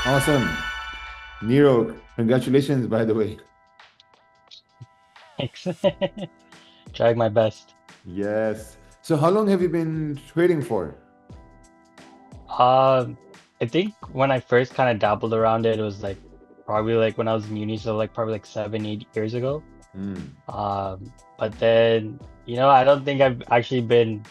Awesome. Nero, congratulations, by the way. Thanks. Trying my best. Yes. So how long have you been trading for? Um, I think when I first kind of dabbled around it, it was like probably like when I was in uni, so like probably like 7, 8 years ago. Hmm. But then, I don't think I've actually been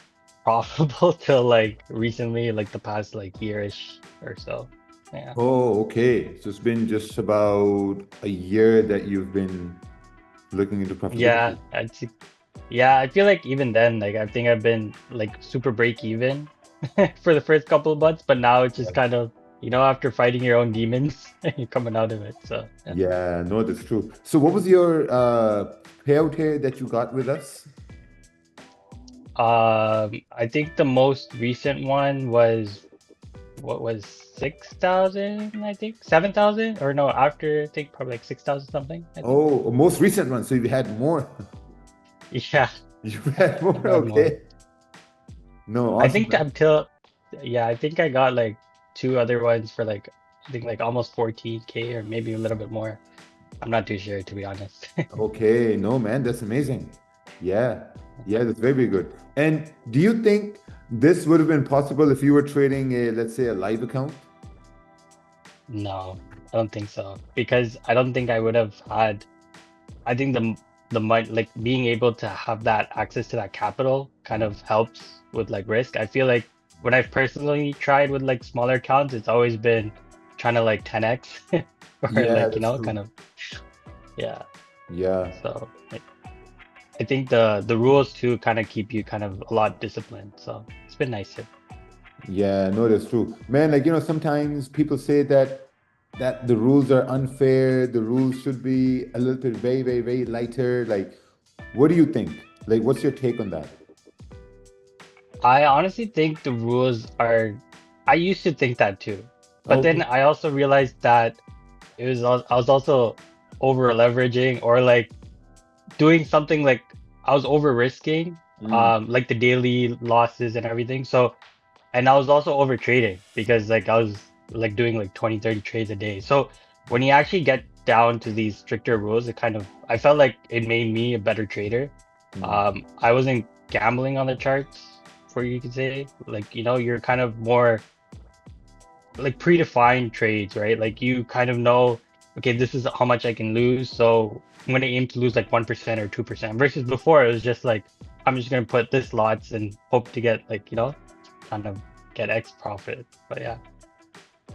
profitable till like recently, like the past like yearish or so. Yeah. Oh, okay. So it's been just about a year that you've been looking into Yeah, profitability. yeah, I feel like even then, like I think I've been like super break even for the first couple of months, but now it's just kind of, after fighting your own demons, you're coming out of it. So yeah. Yeah, no, that's true. So what was your payout here that you got with us? I think the most recent one was what was 6,000, I think 7,000 or no, after I think probably like 6,000 something, I think. Oh, most recent one. So you had more. Yeah, You had more. I've had more. Okay. No, I awesome, think man. until Yeah, I think I got like two other ones for like I think like almost 14K or maybe a little bit more. I'm not too sure to be honest. Okay, no, man, that's amazing. Yeah, yeah, that's very, very good. And do you think this would have been possible if you were trading a, let's say, a live account? No, I don't think so because I don't think I would have had. I think the money, like being able to have that access to that capital kind of helps with like risk. I feel like when I've personally tried with like smaller accounts, it's always been trying to like 10x or Yeah, like, that's kind true. of, yeah. Yeah, So like, I think the rules too kind of keep you kind of a lot disciplined. So it's been nice here. yeah, no, that's true. Man, like, sometimes people say that the rules are unfair, the rules should be a little bit very, very, very lighter. Like, what do you think? Like, what's your take on that? I honestly think the rules are, I used to think that too. But then Okay. I also realized that I was also over leveraging or like doing something like I was over risking, Mm, like the daily losses and everything. So, and I was also over trading because like I was like doing like 20, 30 trades a day. So when you actually get down to these stricter rules, I felt like it made me a better trader. mm. I wasn't gambling on the charts, for you could say. Like, you're kind of more like predefined trades, right? Like you kind of know, okay, this is how much I can lose. So I'm gonna aim to lose like 1% or 2%. Versus before, it was just like I'm just gonna put this lots and hope to get like, kind of get X profit. But yeah.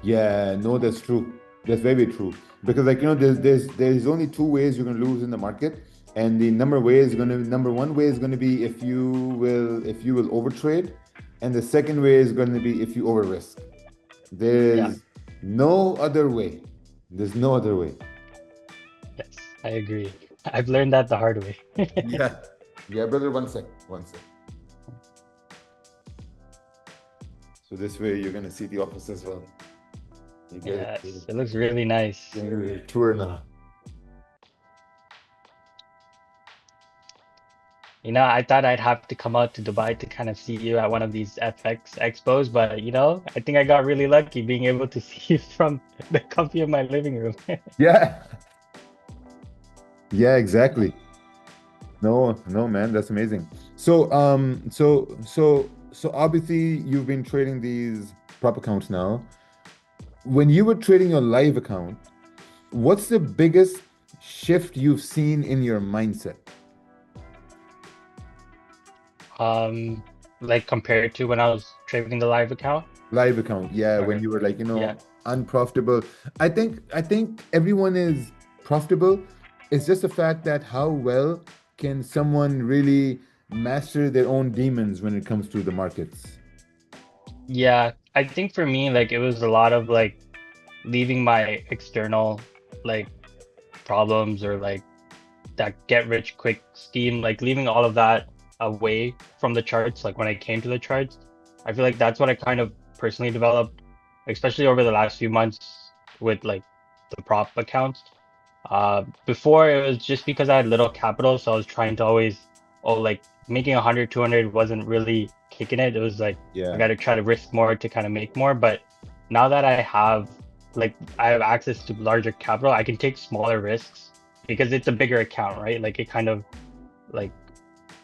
Yeah, no, that's true. That's very, very true. Because like there's only two ways you're gonna lose in the market, and the number one way is gonna be if you will overtrade, and the second way is gonna be if you over risk. Yeah, There's no other way. There's no other way. yes, I agree. I've learned that the hard way. Yeah. Yeah, brother, one sec. One sec. So this way you're gonna see the office as well. You get it. Yes, it looks really nice. You're gonna tour now. I thought I'd have to come out to Dubai to kind of see you at one of these FX expos, but I think I got really lucky being able to see you from the comfy of my living room. Yeah. Yeah, exactly. No, no, man, that's amazing. So obviously you've been trading these prop accounts now. When you were trading your live account, what's the biggest shift you've seen in your mindset? Um, like compared to when I was trading the live account, Live account, yeah, when or you were like, yeah, unprofitable. I think everyone is profitable. It's just the fact that how well can someone really master their own demons when it comes to the markets? yeah. I think for me, like it was a lot of like leaving my external like problems or like that get rich quick scheme, like leaving all of that away from the charts. Like when I came to the charts, I feel like that's what I kind of personally developed, especially over the last few months with like the prop accounts. Before it was just because I had little capital, so I was trying to always, like making 100, 200 wasn't really kicking it. It was like I Yeah. got to try to risk more to kind of make more. But now that I have like I have access to larger capital, I can take smaller risks because it's a bigger account, right? Like it kind of like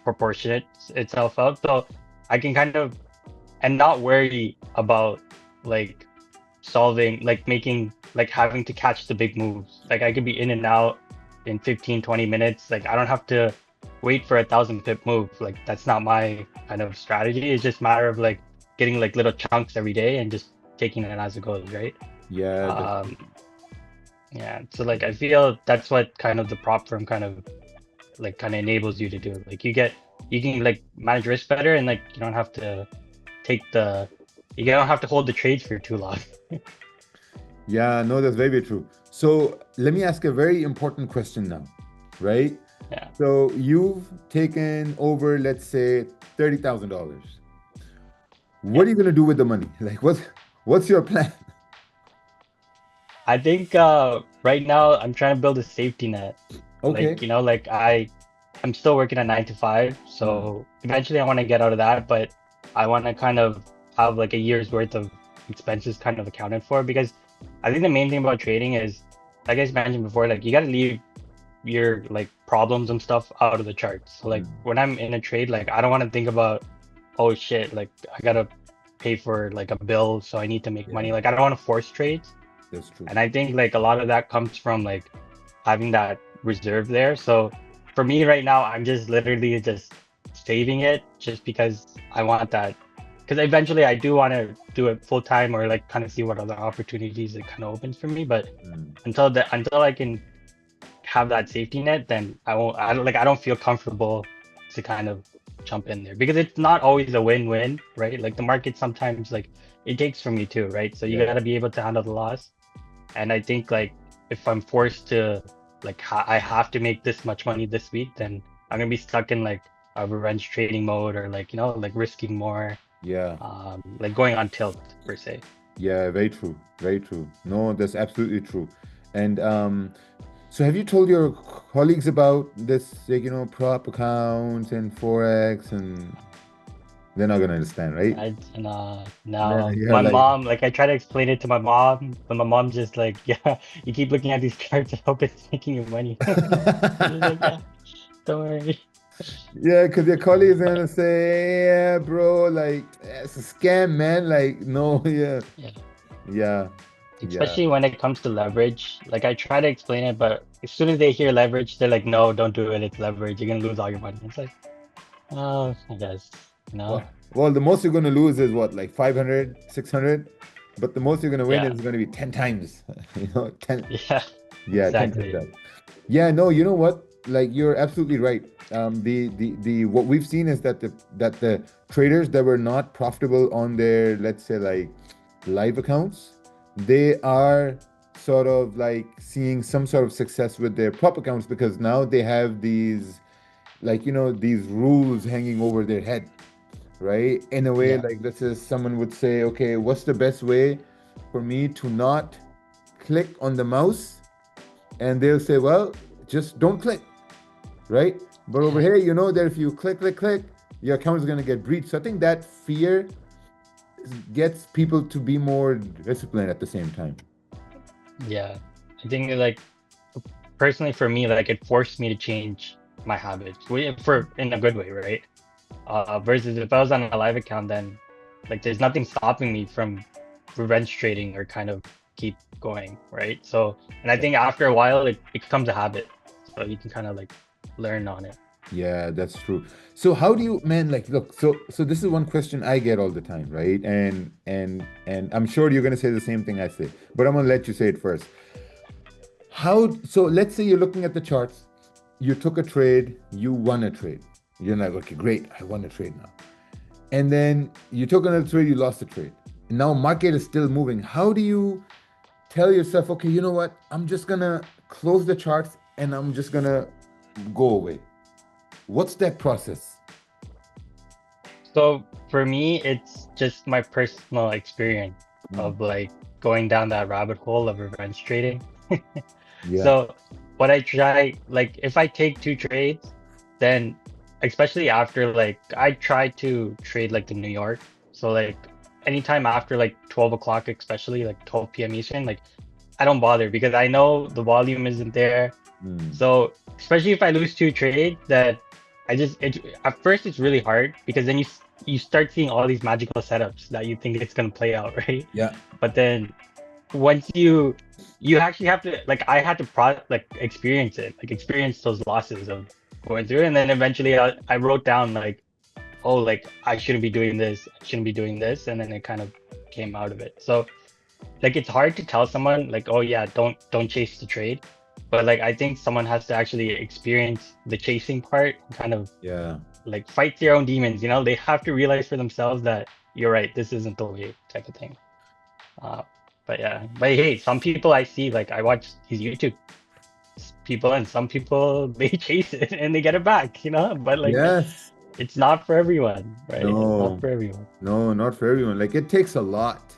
proportionates itself out. So I can kind of and not worry about like solving like making like having to catch the big moves. Like I could be in and out in 15-20 minutes. Like I don't have to wait for 1,000 pip move. Like that's not my kind of strategy. It's just a matter of like getting like little chunks every day and just taking it as it goes, right? Yeah, that's Um yeah. So like I feel that's what kind of the prop firm kind of enables you to do. Like you can like manage risk better and like you don't have to take the you don't have to hold the trades for too long. yeah, no, that's very, very true. So let me ask a very important question now, right? Yeah. So you've taken over, let's say, $30,000. Yeah. What are you gonna do with the money? Like, what's your plan? I think right now I'm trying to build a safety net. Okay. Like, like I'm still working at 9 to 5, Hmm. so eventually I want to get out of that, but I want to kind of have like a year's worth of expenses kind of accounted for because I think the main thing about trading is, like I mentioned before, like you got to leave your like problems and stuff out of the charts. So like Hmm. when I'm in a trade, like I don't want to think about, oh shit, like I gotta pay for like a bill, so I need to make Yeah, money. Like I don't want to force trades. that's true. And I think like a lot of that comes from like having that reserve there. So for me right now, I'm just literally just saving it just because I want that. Because eventually I do want to do it full time or like kind of see what other opportunities it kind of opens for me. But Hmm. until I can have that safety net, then I won't. I don't feel comfortable to kind of jump in there because it's not always a win-win, right? Like the market sometimes like it takes from you too, right? So you Yeah. got to be able to handle the loss. And I think like if I'm forced to like I have to make this much money this week, then I'm gonna be stuck in like a revenge trading mode or like like risking more, Yeah. like going on tilt per se. Yeah, very true. Very true. No, that's absolutely true. And so have you told your colleagues about this, like, prop accounts and Forex, and they're not gonna understand, right? Yeah, Now yeah, my like mom, like I try to explain it to my mom, but my mom just like, yeah, you keep looking at these charts, I hope it's making you money. She's like, yeah, don't worry. yeah, because your colleagues are But gonna say, yeah, bro, like it's a scam, man. Like, no, yeah, yeah, yeah, yeah, especially when it comes to leverage, like I try to explain it, but as soon as they hear leverage, they're like, no, don't do it. It's leverage. You're gonna lose all your money. It's like, oh, I guess, you know, well, the most you're gonna lose is what, like 500, 600, but the most you're gonna win yeah, is gonna be 10 times, 10, yeah, yeah, 10 times exactly. that. Yeah, no, you know what? Like you're absolutely right. The what we've seen is that the traders that were not profitable on their, let's say, like live accounts, they are sort of like seeing some sort of success with their prop accounts because now they have these, like, these rules hanging over their head, right? In a way, Yeah, like, let's say someone would say, okay, what's the best way for me to not click on the mouse? And they'll say, well, just don't click, right? But over yeah, here, you know that if you click, click, click, your account is going to get breached. So I think that fear gets people to be more disciplined at the same time. yeah. I think like personally for me, like it forced me to change my habits for in a good way, right? Versus if I was on a live account, then like there's nothing stopping me from revenge trading or kind of keep going, right? So, and I think after a while, it becomes a habit. So you can kind of like learn on it. Yeah, that's true. So how do you, man, like, look, so this is one question I get all the time, right? And I'm sure you're gonna say the same thing I say, but I'm gonna let you say it first. So let's say you're looking at the charts, you took a trade, you won a trade. You're like, okay, great, I won a trade now. And then you took another trade, you lost the trade. And now market is still moving. How do you tell yourself, okay, you know what? I'm just gonna close the charts and I'm just gonna go away. What's that process? So for me, it's just my personal experience Mm, of like going down that rabbit hole of revenge trading. yeah. So what I try, like if I take two trades, then especially after like I try to trade like the New York. So like anytime after like 12 o'clock, especially like 12 p.m. Eastern, like I don't bother because I know the volume isn't there. Mm. So especially if I lose two trades, that I just it at first it's really hard because then you start seeing all these magical setups that you think it's gonna play out, right? Yeah. But then once you actually have to like I had to like experience it, like experience those losses of going through, and then eventually I wrote down like, oh, like I shouldn't be doing this, I shouldn't be doing this, and then it kind of came out of it. So like it's hard to tell someone like, oh yeah, don't chase the trade, but like I think someone has to actually experience the chasing part and kind of Yeah. like fight their own demons, you know? They have to realize for themselves that you're right, this isn't the way type of thing. Uh, but yeah, but hey, some people I see, like I watch these YouTube people, and some people they chase it and they get it back, you know? But like Yes. it's not for everyone, right? It's not No. for everyone. No, not for everyone. Like it takes a lot.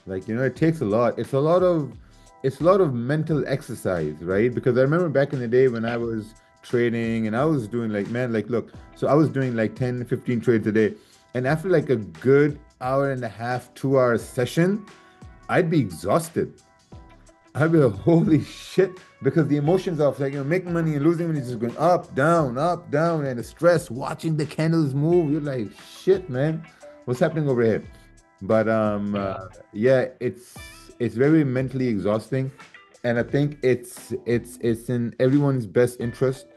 Like, it takes a lot. It's a lot of mental exercise, right? Because I remember back in the day when I Yeah, was trading and I was doing like, man, like look, so I was doing like 10, 15 trades a day. And after like a good hour and a half, 2 hour session, I'd be exhausted. I'd be like, holy shit. Because the emotions of like, making money and losing money is just going up, down, and the stress watching the candles move. You're like, shit, man, what's happening over here? But yeah, yeah, it's very mentally exhausting, and I think it's in everyone's best interest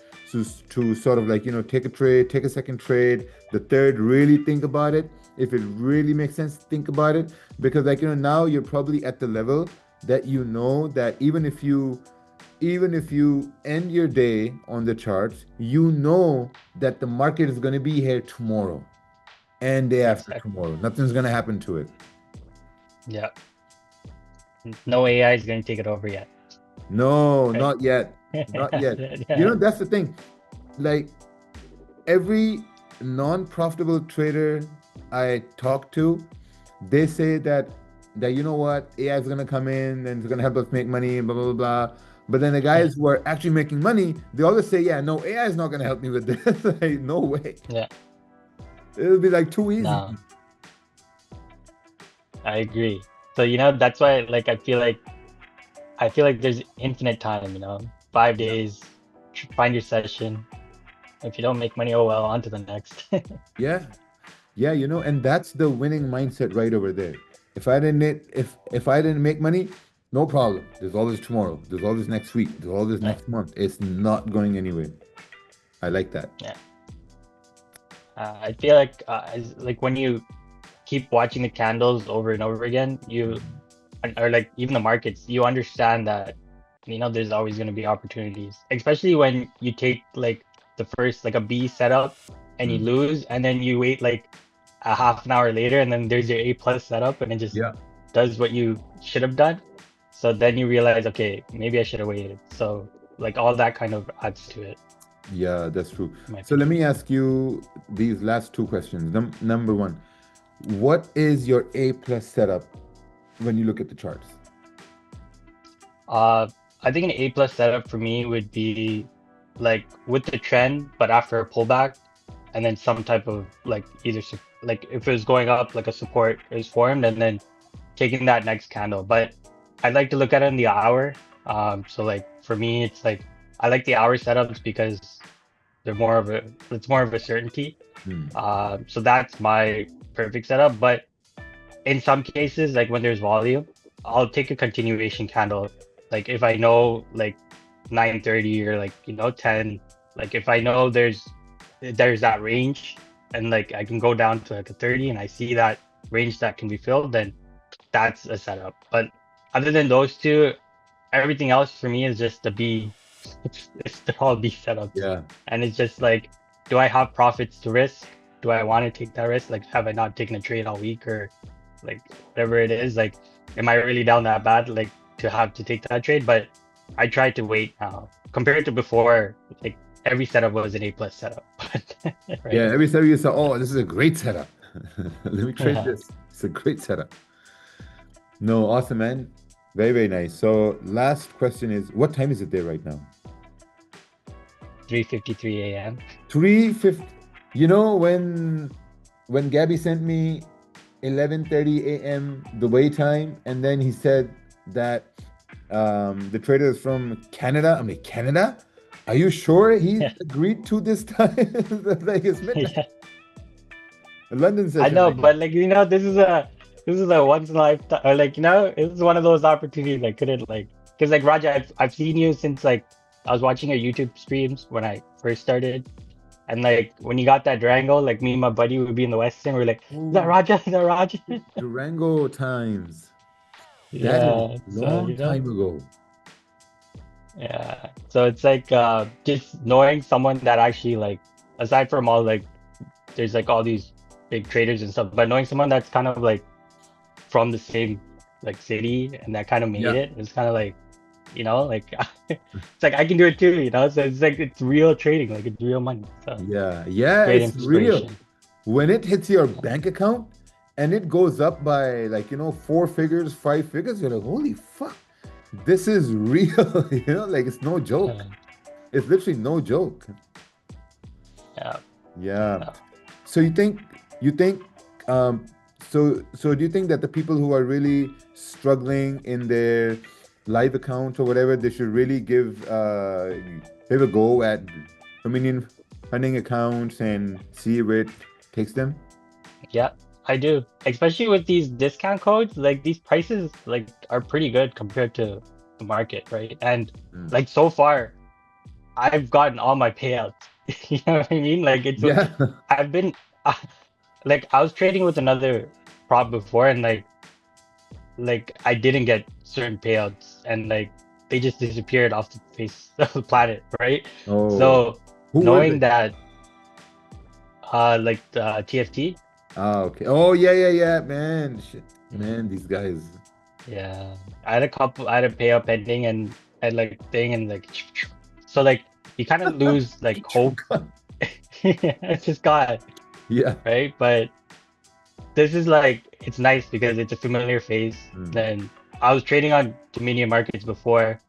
to sort of like take a trade, take a second trade, the third, really think about it. If it really makes sense, think about it, because like now you're probably at the level that that even if you end your day on the charts, that the market is going to be here tomorrow and day after exactly. tomorrow. Nothing's going to happen to it. Yeah, no AI is going to take it over yet, No, right? not yet. Not yet. Yeah, That's the thing. Like every non-profitable trader I talk to, they say that what, AI is gonna come in and it's gonna help us make money and blah blah blah blah. But then the yeah, guys who are actually making money, they always say, yeah, no, AI is not gonna help me with this. Like, no way. yeah. It'll be like too easy. No, I agree. So that's why like I feel like there's infinite time. 5 days, find your session. If you don't make money, oh well, on to the next. Yeah. Yeah, and that's the winning mindset right over there. If I didn't make money, no problem. There's always tomorrow. There's always next week. There's always Yeah, next month. It's not going anywhere. I like that. yeah. I feel like like when you keep watching the candles over and over again, or like even the markets, you understand that there's always going to be opportunities, especially when you take like the first like a B setup and you Mm. lose, and then you wait like a half an hour later, and then there's your A plus setup, and it just Yeah. does what you should have done. So then you realize, okay, maybe I should have waited. So like all that kind of adds to it, Yeah, that's true. in my So let opinion. me ask you these last two questions. Number one, what is your A plus setup when you look at the charts? Uh, I think an A plus setup for me would be like with the trend, but after a pullback, and then some type of like either like if it was going up, like a support is formed, and then taking that next candle. But I like to look at it in the hour. So like for me, it's like I like the hour setups because it's more of a certainty. Hmm. So that's my perfect setup. But in some cases, like when there's volume, I'll take a continuation candle. Like if I know like 9:30 or like 10, like if I know there's that range, and like I can go down to like a 30 and I see that range that can be filled, then that's a setup. But other than those two, everything else for me is just to be they're all B setups. Yeah. And it's just like, do I have profits to risk? Do I want to take that risk? Like, have I not taken a trade all week, or like whatever it is? Like, am I really down that bad? Like to have to take that trade? But I tried to wait now. Compared to before, like every setup was an A plus setup. Yeah, Right? every time you say, oh, this is a great setup. Let me trade Yeah. this. It's a great setup. No, awesome, man. Very, very nice. So last question is, what time is it there right now? 3:53 a.m. 3:50. When Gabby sent me 11:30 a.m. Dubai time, and then he said that The trader is from Canada. I'm like, Canada? Are you sure he Yeah, agreed to this time? Like it's midnight. yeah. A London I session, know, like but like this is a once in a lifetime, or like this is one of those opportunities I couldn't like, because like Raja, I've seen you since like I was watching your YouTube streams when I first started, and like when you got that Durango, like me and my buddy would be in the Western, we're like, is that oh, Raja? Is that Raja? Durango times. That is Yeah, a so long time ago. yeah, so it's like just knowing someone that actually like, aside from all like there's like all these big traders and stuff, but knowing someone that's kind of like from the same like city and that kind of made Yeah. it, it's kind of like, like it's like I can do it too, so it's like it's real trading, like it's real money, so Yeah. Yeah, great it's real. inspiration. When it hits your bank account and it goes up by like, four figures, five figures, you're like, holy fuck, this is real. Like it's no joke. Yeah, It's literally no joke. yeah, Yeah. yeah. So you think um so do you think that the people who are really struggling in their live accounts or whatever, they should really give a go at Dominion funding accounts and see where it takes them? Yeah, I do. Especially with these discount codes, like these prices like are pretty good compared to the market, right? And Mm. like so far, I've gotten all my payouts. You know what I mean? Like Yeah. I've been uh, like I was trading with another prop before, and like I didn't get certain payouts, and like they just disappeared off the face of the planet, right? Oh, So who were knowing they? that like the TFT. Ah, okay. Oh, yeah, yeah, yeah, man. Shit, man, these guys. Yeah, I had a payout pending and like thing and like, so like you kind of lose like hope. It's just God, Yeah. right? But this is like it's nice because it's a familiar face. Mm. Then I was trading on Dominion markets before,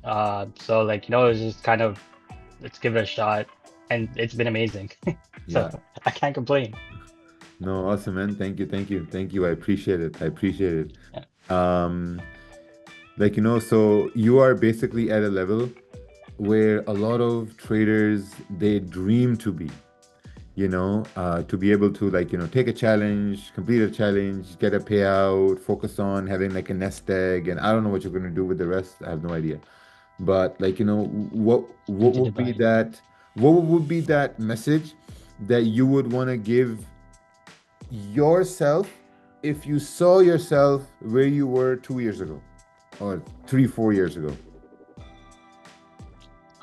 so like it was just kind of let's give it a shot, and it's been amazing. So Yeah. I can't complain. No, awesome, man. Thank you, thank you, thank you. I appreciate it. I appreciate Yeah, it. So you are basically at a level where a lot of traders they dream to be, to be able to take a challenge, complete a challenge, get a payout, focus on having like a nest egg, and I don't know what you're gonna do with the rest. I have no idea. But what into would be Dubai. that message that you would want to give yourself if you saw yourself where you were 2 years ago or 3, 4 years ago?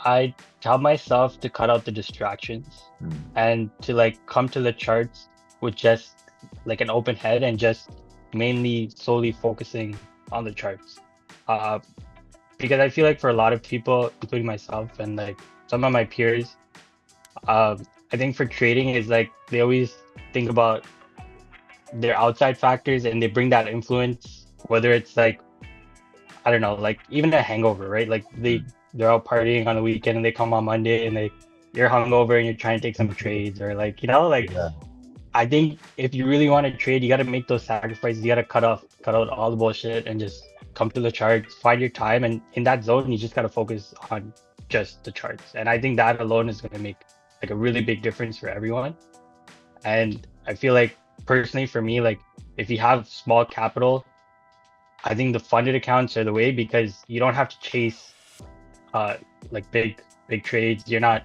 I tell myself to cut out the distractions Mm. and to like come to the charts with just like an open head and just mainly solely focusing on the charts. Uh, because I feel like for a lot of people, including myself and like some of my peers, I think for trading is like they always think about their outside factors and they bring that influence, whether it's like I don't know, like even a hangover, right? Like Mm. they're out partying on the weekend and they come on Monday and you're hungover and you're trying to take some trades or like like Yeah, I think if you really want to trade, you got to make those sacrifices. You got to cut out all the bullshit and just come to the charts, find your time, and in that zone, you just got to focus on just the charts. And I think that alone is going to make like a really big difference for everyone. And I feel like personally for me, like if you have small capital, I think the funded accounts are the way because you don't have to chase uh like big trades. You're not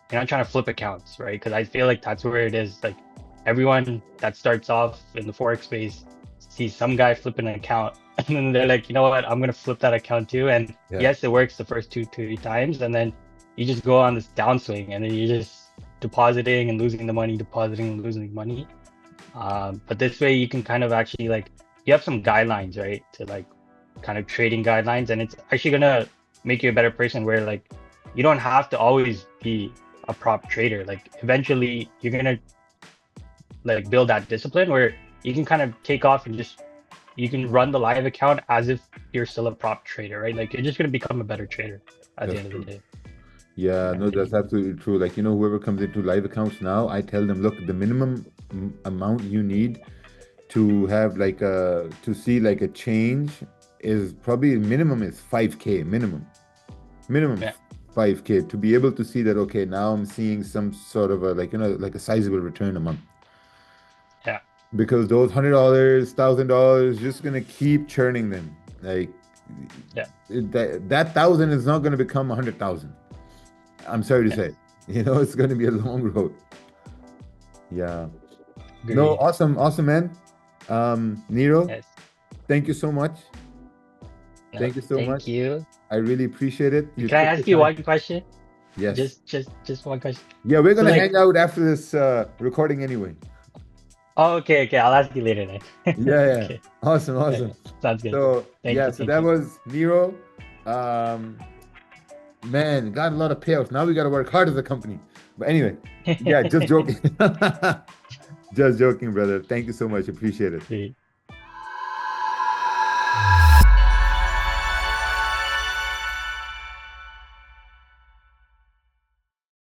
trying to flip accounts, right? Because I feel like that's where it is. Like everyone that starts off in the forex space sees some guy flipping an account, and then they're like, you know what, I'm gonna flip that account too. And yeah, yes, it works the first two, 3 times, and then you just go on this downswing, and then you're just depositing and losing the money, depositing and losing money. But this way you can kind of actually like you have some guidelines, right? To like kind of trading guidelines, and it's actually gonna make you a better person where like you don't have to always be a prop trader. Like eventually you're gonna like build that discipline where you can kind of take off and just you can run the live account as if you're still a prop trader, right? Like you're just gonna become a better trader at the that's end of the true. day, Yeah, in my no, that's opinion. absolutely true. Like, whoever comes into live accounts now, I tell them, look, the minimum amount you need to have to see like a change is probably minimum is 5K minimum Yeah. 5K to be able to see that, okay, now I'm seeing some sort of a, like, like a sizable return a month. Yeah. Because those $100, $1,000 just gonna keep churning them. Like Yeah. that thousand is not gonna become 100,000. I'm sorry to Yes. say, it's gonna be a long road. Yeah. No, Agree. awesome, awesome, man. Nero, Yes. thank you so much. No, Thank you so much. thank you. I really appreciate it. You Can I took the ask you time. one question? Yes. Just one question. Yeah, we're So gonna like, hang out after this recording anyway. oh, okay, okay. I'll ask you later then. Yeah, yeah. Okay. Awesome, awesome. Okay. Sounds good. So Thank yeah, you. so Thank that you. was Nero. Um, Man, got a lot of payouts. Now we got to work hard as a company. But anyway, yeah, just joking. Just joking, brother. Thank you so much. Appreciate it. Sweet.